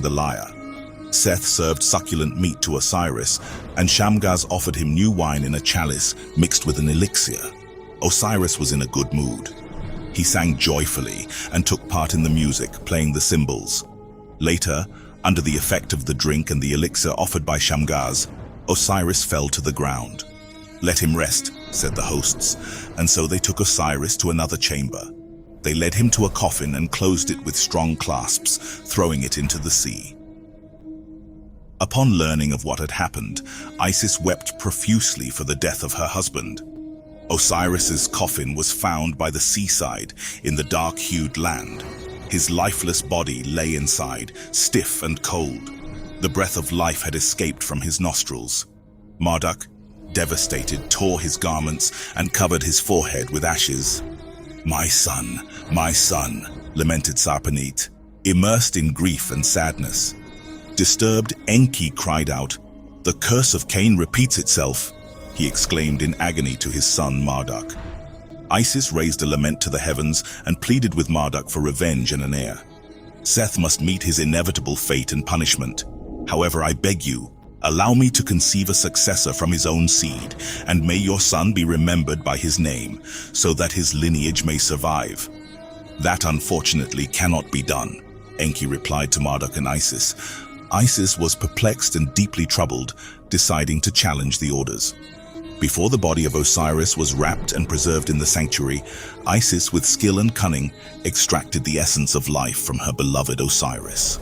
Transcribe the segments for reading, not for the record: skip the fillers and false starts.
playing the lyre. Seth served succulent meat to Osiris, and Shamgaz offered him new wine in a chalice mixed with an elixir. Osiris was in a good mood. He sang joyfully and took part in the music, playing the cymbals. Later, under the effect of the drink and the elixir offered by Shamgaz, Osiris fell to the ground. "Let him rest," said the hosts, and so they took Osiris to another chamber. They led him to a coffin and closed it with strong clasps, throwing it into the sea. Upon learning of what had happened, Isis wept profusely for the death of her husband. Osiris's coffin was found by the seaside in the dark-hued land. His lifeless body lay inside, stiff and cold. The breath of life had escaped from his nostrils. Marduk, devastated, tore his garments and covered his forehead with ashes. my son," lamented Sarpanit, immersed in grief and sadness. Disturbed, Enki cried out, "The curse of Cain repeats itself," he exclaimed in agony to his son Marduk. Isis raised a lament to the heavens and pleaded with Marduk for revenge and an heir. Seth must meet his inevitable fate and punishment. However, I beg you, allow me to conceive a successor from his own seed, and may your son be remembered by his name, so that his lineage may survive. That unfortunately cannot be done, Enki replied to Marduk and Isis. Isis was perplexed and deeply troubled, deciding to challenge the orders. Before the body of Osiris was wrapped and preserved in the sanctuary, Isis, with skill and cunning, extracted the essence of life from her beloved Osiris.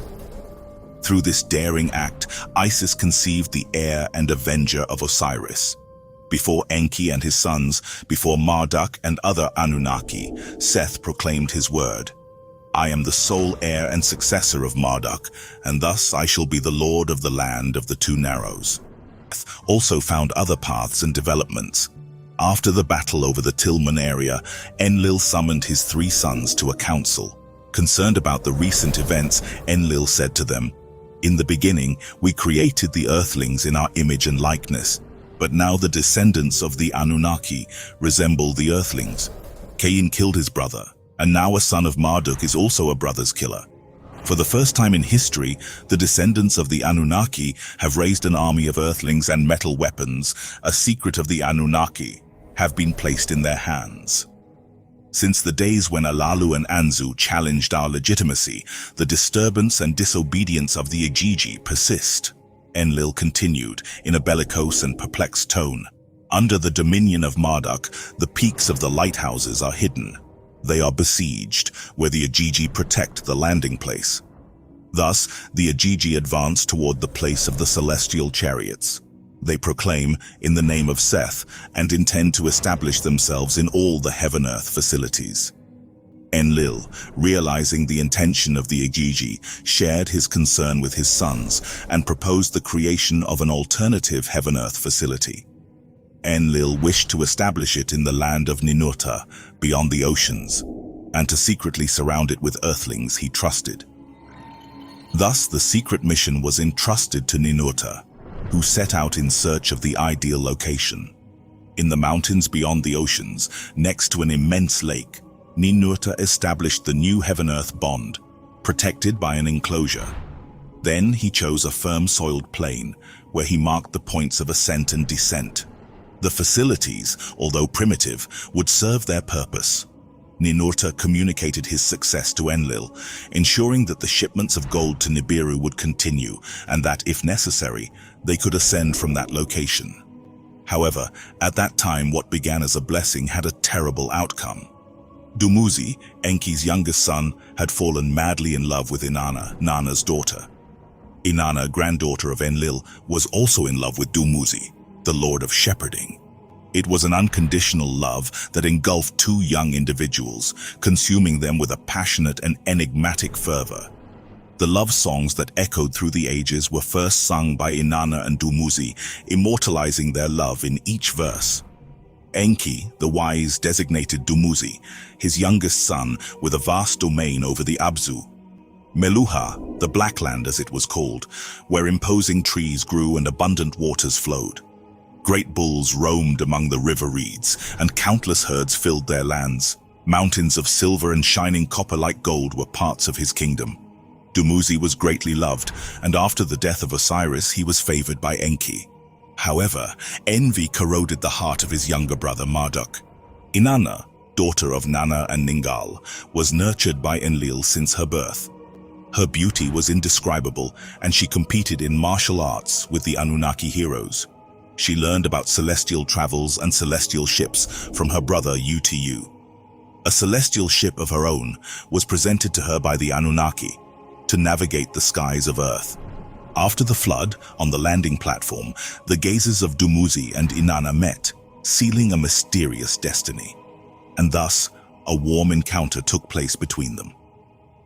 Through this daring act, Isis conceived the heir and avenger of Osiris. Before Enki and his sons, before Marduk and other Anunnaki, Seth proclaimed his word. "I am the sole heir and successor of Marduk, and thus I shall be the lord of the land of the two Narrows." Seth also found other paths and developments. After the battle over the Tilman area, Enlil summoned his 3 sons to a council. Concerned about the recent events, Enlil said to them, "In the beginning, we created the earthlings in our image and likeness, but now the descendants of the Anunnaki resemble the earthlings. Cain killed his brother, and now a son of Marduk is also a brother's killer. For the first time in history, the descendants of the Anunnaki have raised an army of earthlings and metal weapons. A secret of the Anunnaki have been placed in their hands. Since the days when Alalu and Anzu challenged our legitimacy, the disturbance and disobedience of the Igigi persist." Enlil continued in a bellicose and perplexed tone. "Under the dominion of Marduk, the peaks of the lighthouses are hidden. They are besieged, where the Igigi protect the landing place. Thus, the Igigi advance toward the place of the celestial chariots. They proclaim in the name of Seth and intend to establish themselves in all the heaven-earth facilities." Enlil, realizing the intention of the Igigi, shared his concern with his sons and proposed the creation of an alternative heaven-earth facility. Enlil wished to establish it in the land of Ninurta, beyond the oceans, and to secretly surround it with earthlings he trusted. Thus, the secret mission was entrusted to Ninurta, who set out in search of the ideal location. In the mountains beyond the oceans, next to an immense lake, Ninurta established the new heaven-earth bond, protected by an enclosure. Then he chose a firm-soiled plain, where he marked the points of ascent and descent. The facilities, although primitive, would serve their purpose. Ninurta communicated his success to Enlil, ensuring that the shipments of gold to Nibiru would continue and that, if necessary, they could ascend from that location. However, at that time what began as a blessing had a terrible outcome. Dumuzi, Enki's youngest son, had fallen madly in love with Inanna, Nana's daughter. Inanna, granddaughter of Enlil, was also in love with Dumuzi, the Lord of Shepherding. It was an unconditional love that engulfed 2 young individuals, consuming them with a passionate and enigmatic fervor. The love songs that echoed through the ages were first sung by Inanna and Dumuzi, immortalizing their love in each verse. Enki, the wise, designated Dumuzi, his youngest son, with a vast domain over the Abzu. Meluha, the Black Land as it was called, where imposing trees grew and abundant waters flowed. Great bulls roamed among the river reeds, and countless herds filled their lands. Mountains of silver and shining copper like gold were parts of his kingdom. Dumuzi was greatly loved, and after the death of Osiris, he was favored by Enki. However, envy corroded the heart of his younger brother Marduk. Inanna, daughter of Nanna and Ningal, was nurtured by Enlil since her birth. Her beauty was indescribable, and she competed in martial arts with the Anunnaki heroes. She learned about celestial travels and celestial ships from her brother Utu. A celestial ship of her own was presented to her by the Anunnaki to navigate the skies of Earth. After the flood, on the landing platform, the gazes of Dumuzi and Inanna met, sealing a mysterious destiny. And thus, a warm encounter took place between them.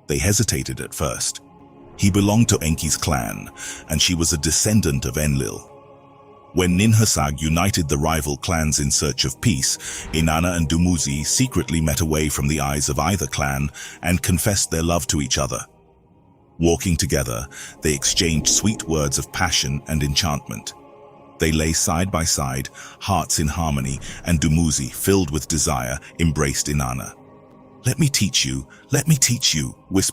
They hesitated at first. He belonged to Enki's clan, and she was a descendant of Enlil. When Ninhursag united the rival clans in search of peace, Inanna and Dumuzi secretly met away from the eyes of either clan and confessed their love to each other. Walking together, they exchanged sweet words of passion and enchantment. They lay side by side, hearts in harmony, and Dumuzi, filled with desire, embraced Inanna. Let me teach you, whispered